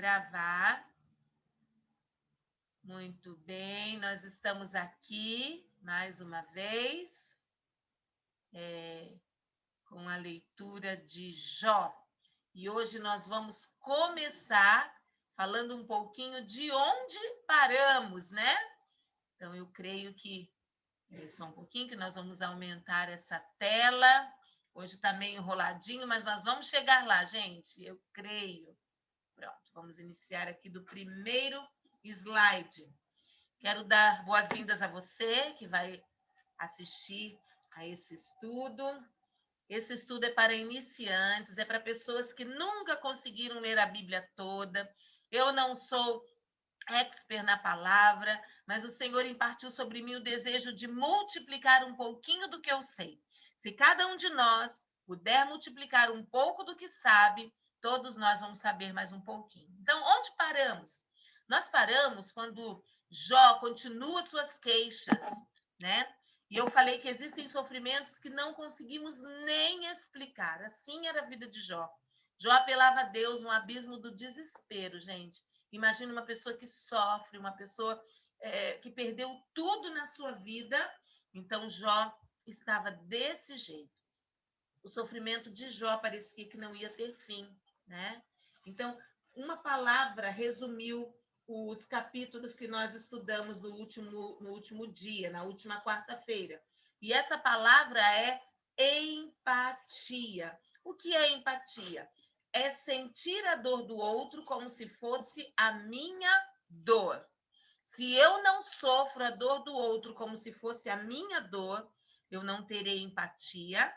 gravar. Muito bem, nós estamos aqui mais uma vez com a leitura de Jó. E hoje nós vamos começar falando um pouquinho de onde paramos, né? Então, eu creio que só um pouquinho que nós vamos aumentar essa tela. Hoje está meio enroladinho, mas nós vamos chegar lá, gente. Eu creio. Pronto, vamos iniciar aqui do primeiro slide. Quero dar boas-vindas a você que vai assistir a esse estudo. Esse estudo é para iniciantes, é para pessoas que nunca conseguiram ler a Bíblia toda. Eu não sou expert na palavra, mas o Senhor impartiu sobre mim o desejo de multiplicar um pouquinho do que eu sei. Se cada um de nós puder multiplicar um pouco do que sabe, todos nós vamos saber mais um pouquinho. Então, onde paramos? Nós paramos quando Jó continua suas queixas, né? E eu falei que existem sofrimentos que não conseguimos nem explicar. Assim era a vida de Jó. Jó apelava a Deus no abismo do desespero, gente. Imagina uma pessoa que sofre, uma pessoa que perdeu tudo na sua vida. Então, Jó estava desse jeito. O sofrimento de Jó parecia que não ia ter fim, né? Então, uma palavra resumiu os capítulos que nós estudamos no último dia, na última quarta-feira. E essa palavra é empatia. O que é empatia? É sentir a dor do outro como se fosse a minha dor. Se eu não sofro a dor do outro como se fosse a minha dor, eu não terei empatia.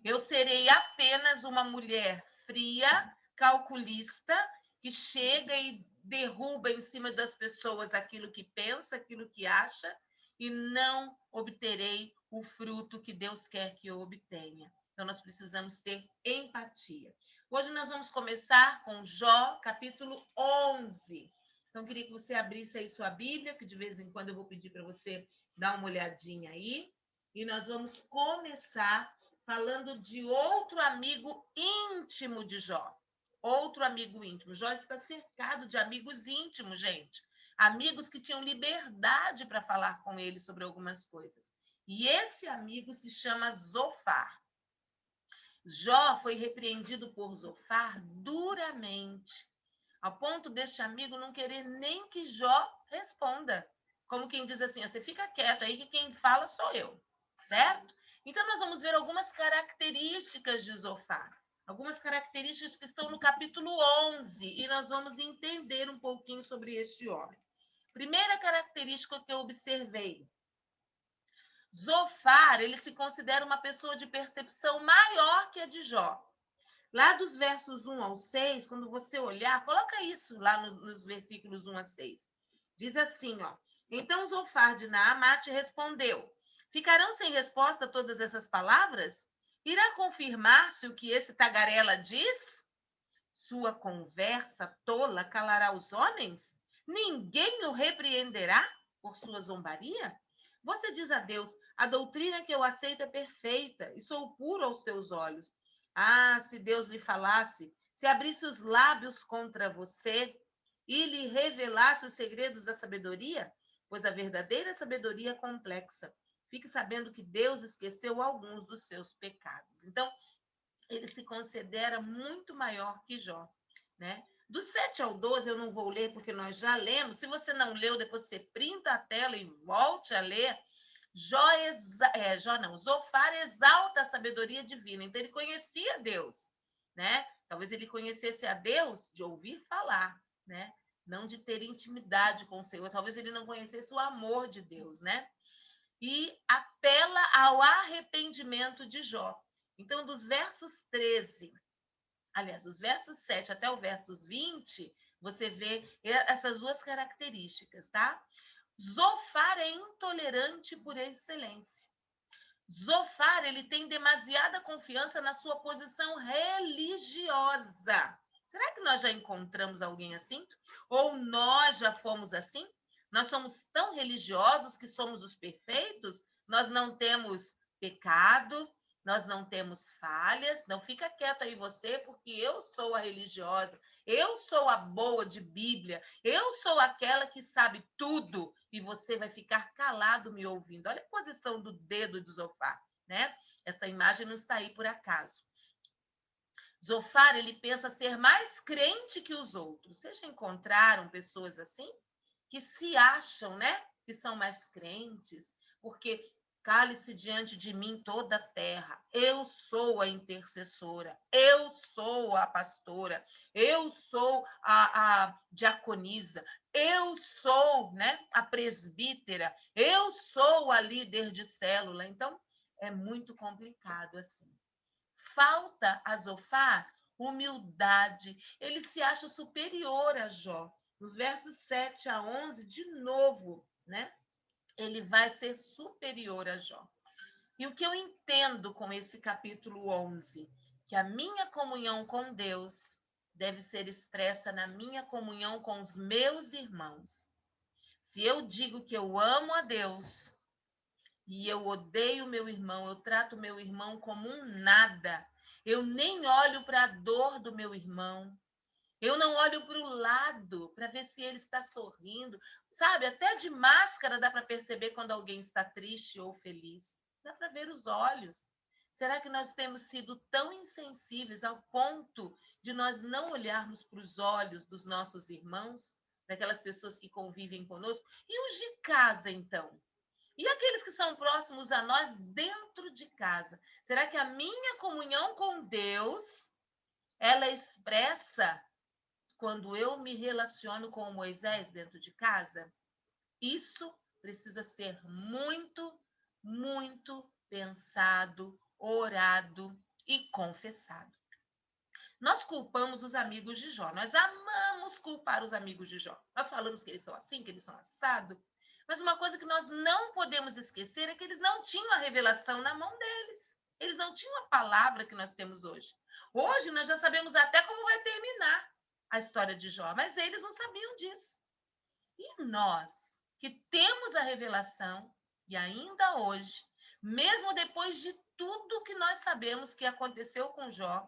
Eu serei apenas uma mulher fria, calculista, que chega e derruba em cima das pessoas aquilo que pensa, aquilo que acha, e não obterei o fruto que Deus quer que eu obtenha. Então, nós precisamos ter empatia. Hoje nós vamos começar com Jó, capítulo 11. Então, eu queria que você abrisse aí sua Bíblia, que de vez em quando eu vou pedir para você dar uma olhadinha aí. E nós vamos começar falando de outro amigo íntimo de Jó. Outro amigo íntimo. Jó está cercado de amigos íntimos, gente. Amigos que tinham liberdade para falar com ele sobre algumas coisas. E esse amigo se chama Zofar. Jó foi repreendido por Zofar duramente, ao ponto deste amigo não querer nem que Jó responda. Como quem diz assim, você fica quieto aí que quem fala sou eu, certo? Então, nós vamos ver algumas características de Zofar, algumas características que estão no capítulo 11, e nós vamos entender um pouquinho sobre este homem. Primeira característica que eu observei, Zofar, ele se considera uma pessoa de percepção maior que a de Jó. Lá dos versos 1 ao 6, quando você olhar, coloca isso lá nos versículos 1 a 6. Diz assim, ó. Então Zofar de Naamate respondeu: Ficarão sem resposta todas essas palavras? Irá confirmar-se o que esse tagarela diz? Sua conversa tola calará os homens? Ninguém o repreenderá por sua zombaria? Você diz a Deus: a doutrina que eu aceito é perfeita e sou puro aos teus olhos. Ah, se Deus lhe falasse, se abrisse os lábios contra você e lhe revelasse os segredos da sabedoria, pois a verdadeira sabedoria é complexa. Fique sabendo que Deus esqueceu alguns dos seus pecados. Então, ele se considera muito maior que Jó, né? Do 7 ao 12 eu não vou ler porque nós já lemos. Se você não leu, depois você printa a tela e volte a ler. Zofar exalta a sabedoria divina. Então ele conhecia Deus, né? Talvez ele conhecesse a Deus de ouvir falar, né? Não de ter intimidade com o Senhor. Talvez ele não conhecesse o amor de Deus, né? E apela ao arrependimento de Jó. Então, dos versos 13, aliás, dos versos 7 até o versos 20, você vê essas duas características, tá? Zofar é intolerante por excelência. Zofar, ele tem demasiada confiança na sua posição religiosa. Será que nós já encontramos alguém assim? Ou nós já fomos assim? Nós somos tão religiosos que somos os perfeitos? Nós não temos pecado, nós não temos falhas, não fica quieta aí você, porque eu sou a religiosa, eu sou a boa de Bíblia, eu sou aquela que sabe tudo e você vai ficar calado me ouvindo. Olha a posição do dedo de Zofar, né? Essa imagem não está aí por acaso. Zofar, ele pensa ser mais crente que os outros. Vocês já encontraram pessoas assim? Que se acham, né? Que são mais crentes, porque cale-se diante de mim toda a terra. Eu sou a intercessora, eu sou a pastora, eu sou a diaconisa, eu sou, né, a presbítera, eu sou a líder de célula. Então, é muito complicado assim. Falta a Zofar humildade. Ele se acha superior a Jó. Nos versos 7 a 11, de novo, né? Ele vai ser superior a Jó. E o que eu entendo com esse capítulo 11? Que a minha comunhão com Deus deve ser expressa na minha comunhão com os meus irmãos. Se eu digo que eu amo a Deus e eu odeio meu irmão, eu trato meu irmão como um nada, eu nem olho para a dor do meu irmão, eu não olho para o lado para ver se ele está sorrindo. Sabe, até de máscara dá para perceber quando alguém está triste ou feliz. Dá para ver os olhos. Será que nós temos sido tão insensíveis ao ponto de nós não olharmos para os olhos dos nossos irmãos, daquelas pessoas que convivem conosco? E os de casa, então? E aqueles que são próximos a nós dentro de casa? Será que a minha comunhão com Deus, ela expressa quando eu me relaciono com Moisés dentro de casa? Isso precisa ser muito, muito pensado, orado e confessado. Nós culpamos os amigos de Jó. Nós amamos culpar os amigos de Jó. Nós falamos que eles são assim, que eles são assado. Mas uma coisa que nós não podemos esquecer é que eles não tinham a revelação na mão deles. Eles não tinham a palavra que nós temos hoje. Hoje nós já sabemos até como vai terminar a história de Jó, mas eles não sabiam disso. E nós, que temos a revelação, e ainda hoje, mesmo depois de tudo que nós sabemos que aconteceu com Jó,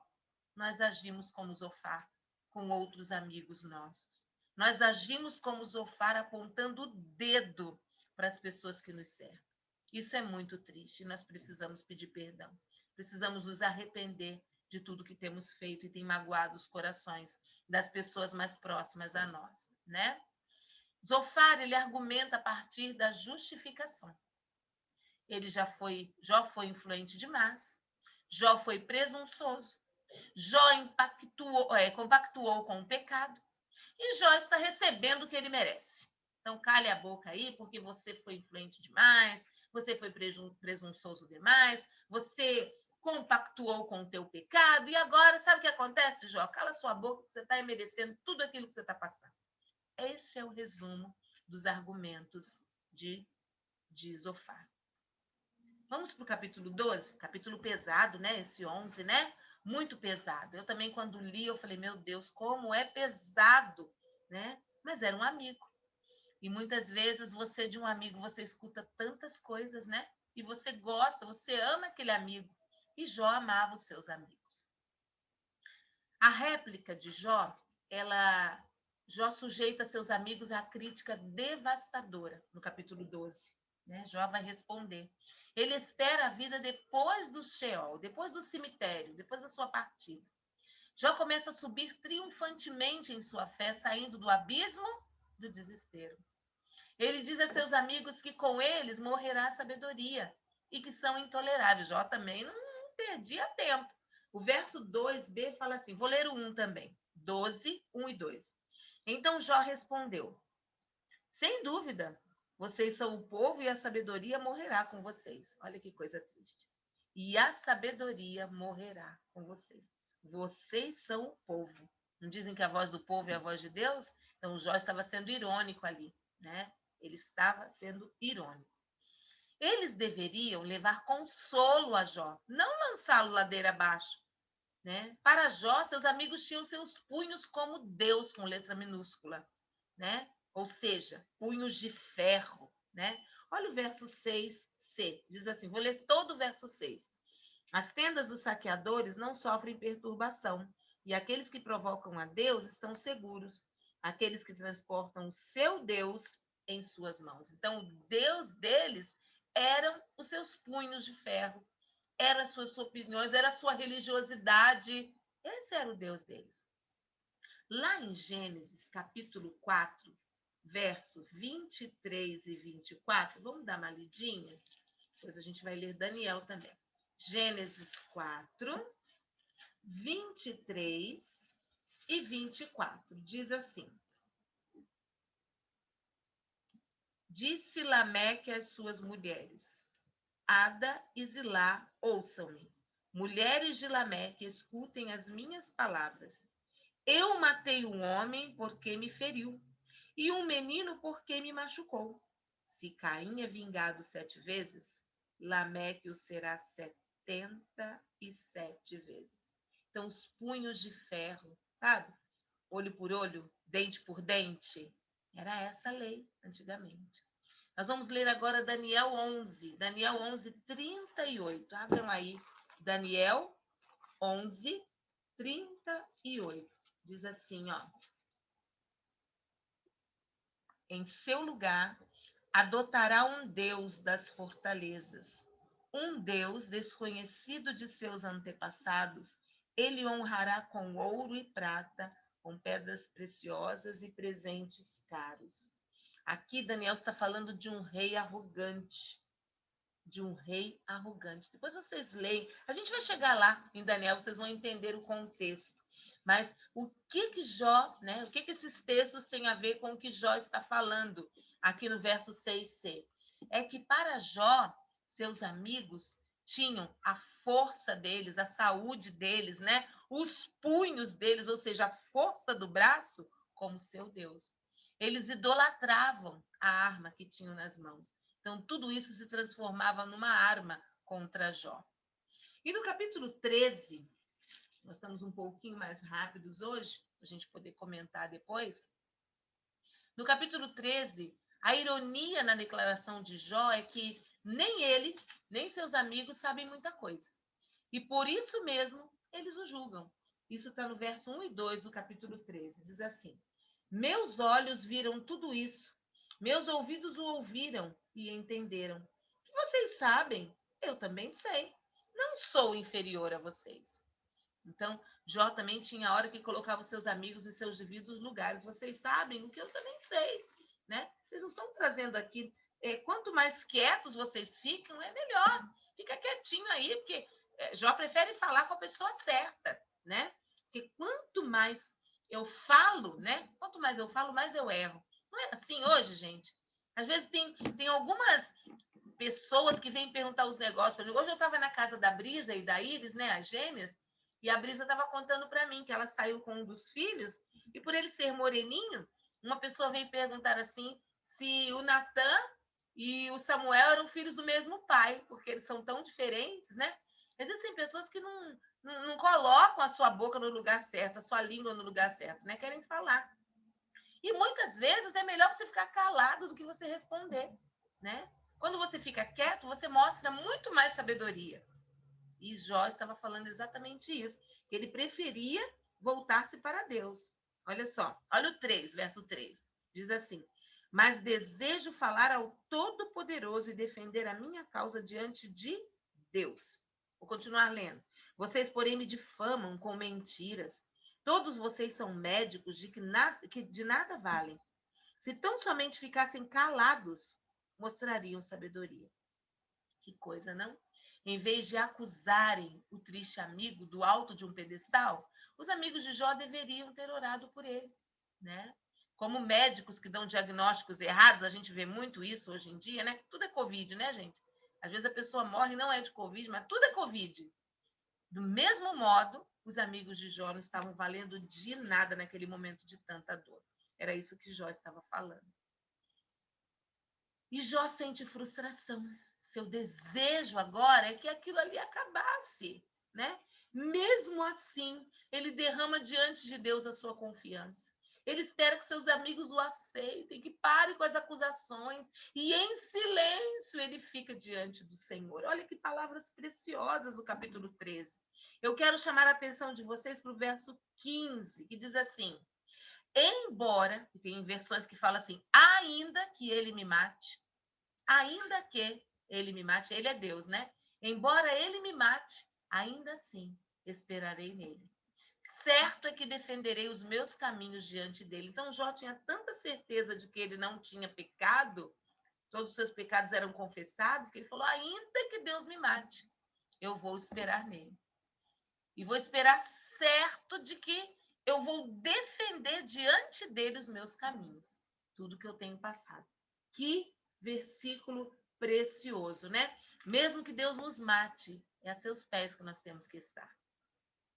nós agimos como Zofar, com outros amigos nossos. Nós agimos como Zofar, apontando o dedo para as pessoas que nos cercam. Isso é muito triste, nós precisamos pedir perdão. Precisamos nos arrepender de tudo que temos feito e tem magoado os corações das pessoas mais próximas a nós, né? Zofar, ele argumenta a partir da justificação. Jó foi influente demais, Jó foi presunçoso, Jó compactuou com o pecado e Jó está recebendo o que ele merece. Então, cale a boca aí, porque você foi influente demais, você foi presunçoso demais, você compactuou com o teu pecado e agora, sabe o que acontece, Jó? Cala sua boca, que você está merecendo tudo aquilo que você está passando. Esse é o resumo dos argumentos de Zofar. Vamos para o capítulo 12, capítulo pesado, né? Esse 11, né? Muito pesado. Eu também, quando li, eu falei, meu Deus, como é pesado, né? Mas era um amigo. E muitas vezes você, de um amigo, você escuta tantas coisas, né? E você gosta, você ama aquele amigo. E Jó amava os seus amigos. A réplica de Jó, Jó sujeita seus amigos à crítica devastadora, no capítulo 12. Né? Jó vai responder. Ele espera a vida depois do Sheol, depois do cemitério, depois da sua partida. Jó começa a subir triunfantemente em sua fé, saindo do abismo do desespero. Ele diz a seus amigos que com eles morrerá a sabedoria e que são intoleráveis. Jó também não perdia tempo. O verso 2b fala assim, vou ler o 1 também, 12, 1 e 2. Então Jó respondeu, sem dúvida, vocês são o povo e a sabedoria morrerá com vocês. Olha que coisa triste. E a sabedoria morrerá com vocês. Vocês são o povo. Não dizem que a voz do povo é a voz de Deus? Então Jó estava sendo irônico ali, né? Ele estava sendo irônico. Eles deveriam levar consolo a Jó, não lançá-lo ladeira abaixo. Né? Para Jó, seus amigos tinham seus punhos como Deus, com letra minúscula. Né? Ou seja, punhos de ferro. Né? Olha o verso 6c, diz assim, vou ler todo o verso 6. As tendas dos saqueadores não sofrem perturbação, e aqueles que provocam a Deus estão seguros, aqueles que transportam o seu Deus em suas mãos. Então, o Deus deles eram os seus punhos de ferro, eram as suas opiniões, era a sua religiosidade. Esse era o Deus deles. Lá em Gênesis, capítulo 4, verso 23 e 24, vamos dar uma lidinha? Depois a gente vai ler Daniel também. Gênesis 4, 23 e 24. Diz assim: Disse Lameque às suas mulheres: Ada e Zilá, ouçam-me. Mulheres de Lameque, escutem as minhas palavras. Eu matei um homem porque me feriu, e um menino porque me machucou. Se Caim é vingado 7 vezes, Lameque o será 77 vezes. Então, os punhos de ferro, sabe? Olho por olho, dente por dente. Era essa a lei antigamente. Nós vamos ler agora Daniel 11. Daniel 11, 38. Abram aí. Daniel 11, 38. Diz assim, ó. Em seu lugar, adotará um Deus das fortalezas, um Deus desconhecido de seus antepassados. Ele honrará com ouro e prata, com pedras preciosas e presentes caros. Aqui Daniel está falando de um rei arrogante, de um rei arrogante. Depois vocês leem, a gente vai chegar lá em Daniel, vocês vão entender o contexto. Mas o que Jó, né? O que esses textos têm a ver com o que Jó está falando aqui no verso 6c? É que para Jó, seus amigos tinham a força deles, a saúde deles, né? Os punhos deles, ou seja, a força do braço como seu Deus. Eles idolatravam a arma que tinham nas mãos. Então, tudo isso se transformava numa arma contra Jó. E no capítulo 13, nós estamos um pouquinho mais rápidos hoje, para a gente poder comentar depois. No capítulo 13, a ironia na declaração de Jó é que nem ele, nem seus amigos sabem muita coisa. E por isso mesmo, eles o julgam. Isso está no verso 1 e 2 do capítulo 13. Diz assim: Meus olhos viram tudo isso, meus ouvidos o ouviram e entenderam. O que vocês sabem, eu também sei. Não sou inferior a vocês. Então, Jó também tinha a hora que colocava os seus amigos em seus devidos lugares. Vocês sabem o que eu também sei, né? Vocês não estão trazendo aqui. Quanto mais quietos vocês ficam, é melhor. Fica quietinho aí, porque Jó prefere falar com a pessoa certa, né? Porque quanto mais eu falo, né? Quanto mais eu falo, mais eu erro. Não é assim hoje, gente? Às vezes tem algumas pessoas que vêm perguntar os negócios para mim. Hoje eu estava na casa da Brisa e da Iris, né? As gêmeas. E a Brisa estava contando para mim que ela saiu com um dos filhos e por ele ser moreninho, uma pessoa veio perguntar assim se o Natan e o Samuel eram filhos do mesmo pai, porque eles são tão diferentes, né? Existem pessoas que não colocam a sua boca no lugar certo, a sua língua no lugar certo, né? Querem falar. E muitas vezes é melhor você ficar calado do que você responder, né? Quando você fica quieto, você mostra muito mais sabedoria. E Jó estava falando exatamente isso. Ele preferia voltar-se para Deus. Olha só, olha o 3, verso 3. Diz assim: Mas desejo falar ao Todo-Poderoso e defender a minha causa diante de Deus. Vou continuar lendo. Vocês, porém, me difamam com mentiras. Todos vocês são médicos que de nada valem. Se tão somente ficassem calados, mostrariam sabedoria. Que coisa, não? Em vez de acusarem o triste amigo do alto de um pedestal, os amigos de Jó deveriam ter orado por ele, né? Como médicos que dão diagnósticos errados, a gente vê muito isso hoje em dia, né? Tudo é Covid, né, gente? Às vezes a pessoa morre não é de Covid, mas tudo é Covid. Do mesmo modo, os amigos de Jó não estavam valendo de nada naquele momento de tanta dor. Era isso que Jó estava falando. E Jó sente frustração. Seu desejo agora é que aquilo ali acabasse, né? Mesmo assim, ele derrama diante de Deus a sua confiança. Ele espera que seus amigos o aceitem, que pare com as acusações. E em silêncio ele fica diante do Senhor. Olha que palavras preciosas do capítulo 13. Eu quero chamar a atenção de vocês para o verso 15, que diz assim: embora, tem versões que falam assim, ainda que ele me mate, ainda que ele me mate, ele é Deus, né? Embora ele me mate, ainda assim esperarei nele. Certo é que defenderei os meus caminhos diante dele. Então Jó tinha tanta certeza de que ele não tinha pecado, todos os seus pecados eram confessados, que ele falou, ainda que Deus me mate, eu vou esperar nele. E vou esperar certo de que eu vou defender diante dele os meus caminhos, tudo que eu tenho passado. Que versículo precioso, né? Mesmo que Deus nos mate, é a seus pés que nós temos que estar.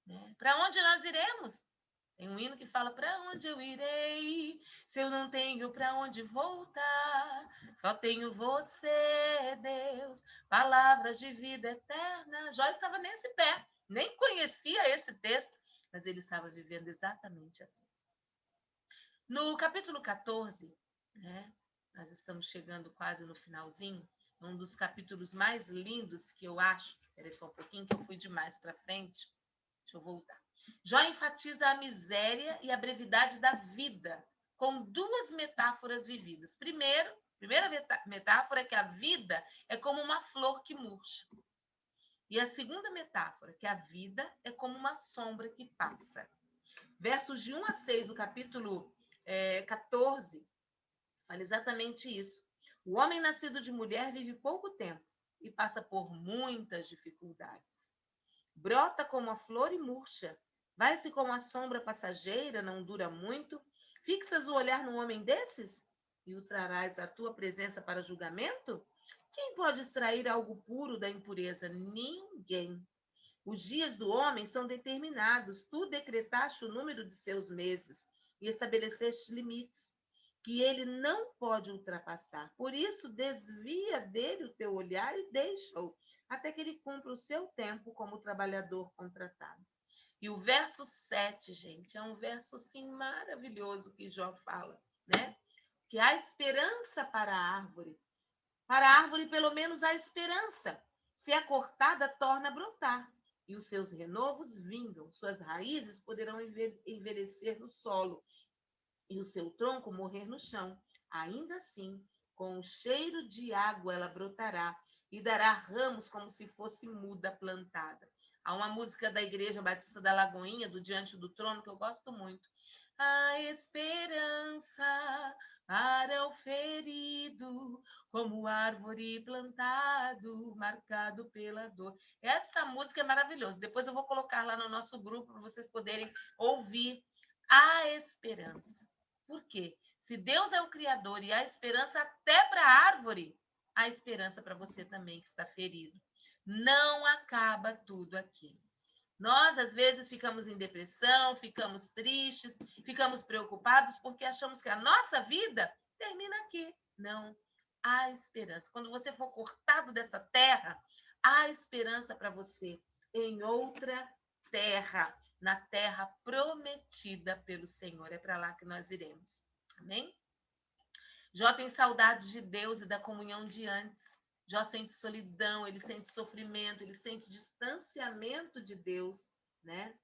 Né? Para onde nós iremos? Tem um hino que fala, para onde eu irei, se eu não tenho para onde voltar, só tenho você, Deus, palavras de vida eterna. Jó estava nesse pé, nem conhecia esse texto, mas ele estava vivendo exatamente assim. No capítulo 14, né, nós estamos chegando quase no finalzinho, um dos capítulos mais lindos que eu acho, espera só um pouquinho que eu fui demais para frente, deixa eu voltar. Jó enfatiza a miséria e a brevidade da vida com duas metáforas vividas. Primeira metáfora é que a vida é como uma flor que murcha. E a segunda metáfora, que a vida é como uma sombra que passa. Versos de 1 a 6 do capítulo 14, fala exatamente isso. O homem nascido de mulher vive pouco tempo e passa por muitas dificuldades. Brota como a flor e murcha. Vai-se como a sombra passageira, não dura muito. Fixas o olhar num homem desses? E o trarás à tua presença para julgamento? Quem pode extrair algo puro da impureza? Ninguém. Os dias do homem são determinados. Tu decretaste o número de seus meses e estabeleceste limites que ele não pode ultrapassar. Por isso, desvia dele o teu olhar e deixa-o, até que ele cumpra o seu tempo como trabalhador contratado. E o verso 7, gente, é um verso assim maravilhoso que Jó fala, né? Que há esperança para a árvore. Para a árvore, pelo menos, há esperança. Se é cortada, torna a brotar. E os seus renovos vingam. Suas raízes poderão envelhecer no solo e o seu tronco morrer no chão. Ainda assim, com o cheiro de água ela brotará e dará ramos como se fosse muda plantada. Há uma música da Igreja Batista da Lagoinha, do Diante do Trono, que eu gosto muito. A esperança para o ferido, como árvore plantado, marcado pela dor. Essa música é maravilhosa. Depois eu vou colocar lá no nosso grupo para vocês poderem ouvir. A esperança. Por quê? Se Deus é o Criador e há esperança até para a árvore, há esperança para você também que está ferido. Não acaba tudo aqui. Nós, às vezes, ficamos em depressão, ficamos tristes, ficamos preocupados porque achamos que a nossa vida termina aqui. Não, há esperança. Quando você for cortado dessa terra, há esperança para você em outra terra, na terra prometida pelo Senhor. É para lá que nós iremos. Amém? Jó tem saudades de Deus e da comunhão de antes. Jó sente solidão, ele sente sofrimento, ele sente distanciamento de Deus, né?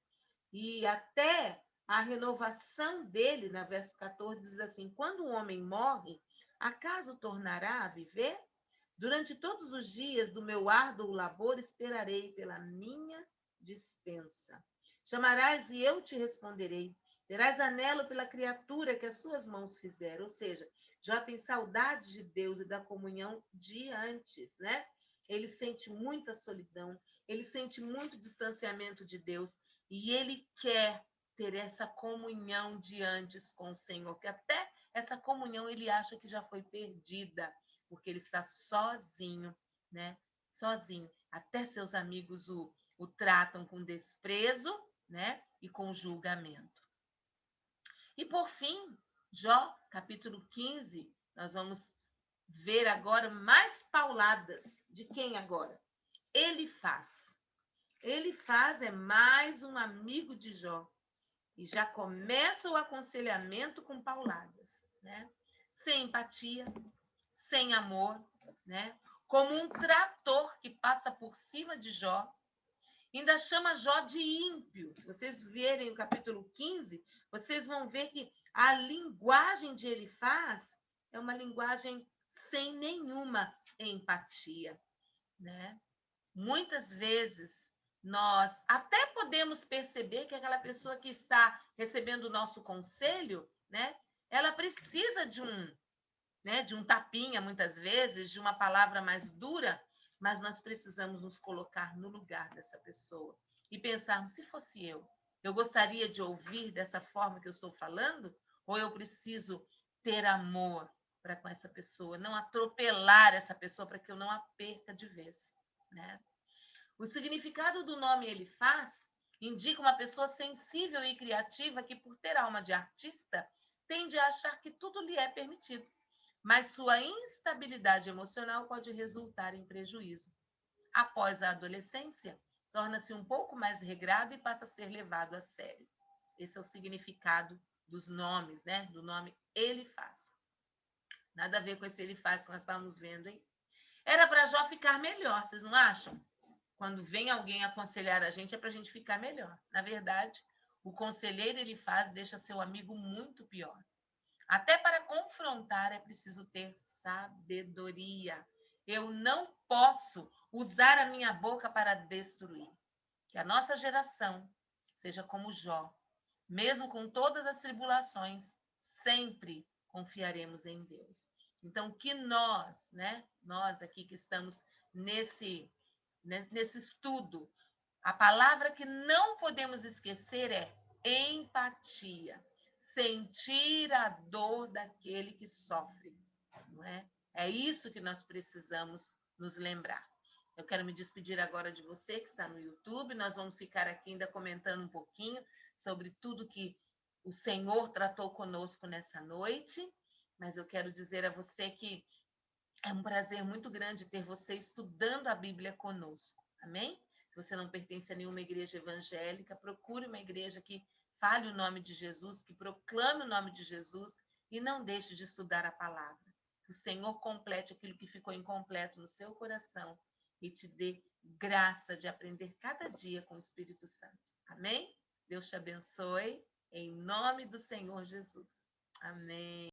E até a renovação dele, na verso 14, diz assim: quando um homem morre, acaso tornará a viver? Durante todos os dias do meu árduo labor, esperarei pela minha dispensa. Chamarás e eu te responderei. Terás anelo pela criatura que as tuas mãos fizeram. Ou seja, já tem saudade de Deus e da comunhão de antes, né? Ele sente muita solidão, ele sente muito distanciamento de Deus e ele quer ter essa comunhão de antes com o Senhor, que até essa comunhão ele acha que já foi perdida, porque ele está sozinho, né? Sozinho. Até seus amigos o tratam com desprezo, né? E com julgamento. E por fim, Jó, capítulo 15, nós vamos ver agora mais pauladas. De quem agora? Elifaz. Elifaz é mais um amigo de Jó. E já começa o aconselhamento com pauladas, né? Sem empatia, sem amor, né? Como um trator que passa por cima de Jó. Ainda chama Jó de ímpio. Se vocês verem o capítulo 15, vocês vão ver que a linguagem de Elifaz é uma linguagem sem nenhuma empatia, né? Muitas vezes nós até podemos perceber que aquela pessoa que está recebendo o nosso conselho, né, ela precisa de um tapinha muitas vezes, de uma palavra mais dura, mas nós precisamos nos colocar no lugar dessa pessoa e pensarmos, se fosse eu gostaria de ouvir dessa forma que eu estou falando, ou eu preciso ter amor para com essa pessoa, não atropelar essa pessoa para que eu não a perca de vez, né? O significado do nome Elifaz indica uma pessoa sensível e criativa que, por ter alma de artista, tende a achar que tudo lhe é permitido, mas sua instabilidade emocional pode resultar em prejuízo. Após a adolescência, torna-se um pouco mais regrado e passa a ser levado a sério. Esse é o significado dos nomes, né? Do nome Elifaz. Nada a ver com esse Elifaz que nós estávamos vendo, hein? Era para Jó ficar melhor, vocês não acham? Quando vem alguém aconselhar a gente, é para a gente ficar melhor. Na verdade, o conselheiro Elifaz deixa seu amigo muito pior. Até para confrontar é preciso ter sabedoria. Eu não posso usar a minha boca para destruir. Que a nossa geração seja como Jó. Mesmo com todas as tribulações, sempre confiaremos em Deus. Então, que nós, né? Nós aqui que estamos nesse estudo, a palavra que não podemos esquecer é empatia. Sentir a dor daquele que sofre, não é? É isso que nós precisamos nos lembrar. Eu quero me despedir agora de você que está no YouTube. Nós vamos ficar aqui ainda comentando um pouquinho sobre tudo que o Senhor tratou conosco nessa noite. Mas eu quero dizer a você que é um prazer muito grande ter você estudando a Bíblia conosco. Amém? Se você não pertence a nenhuma igreja evangélica, procure uma igreja que fale o nome de Jesus, que proclame o nome de Jesus e não deixe de estudar a palavra. Que o Senhor complete aquilo que ficou incompleto no seu coração e te dê graça de aprender cada dia com o Espírito Santo. Amém? Deus te abençoe, em nome do Senhor Jesus. Amém.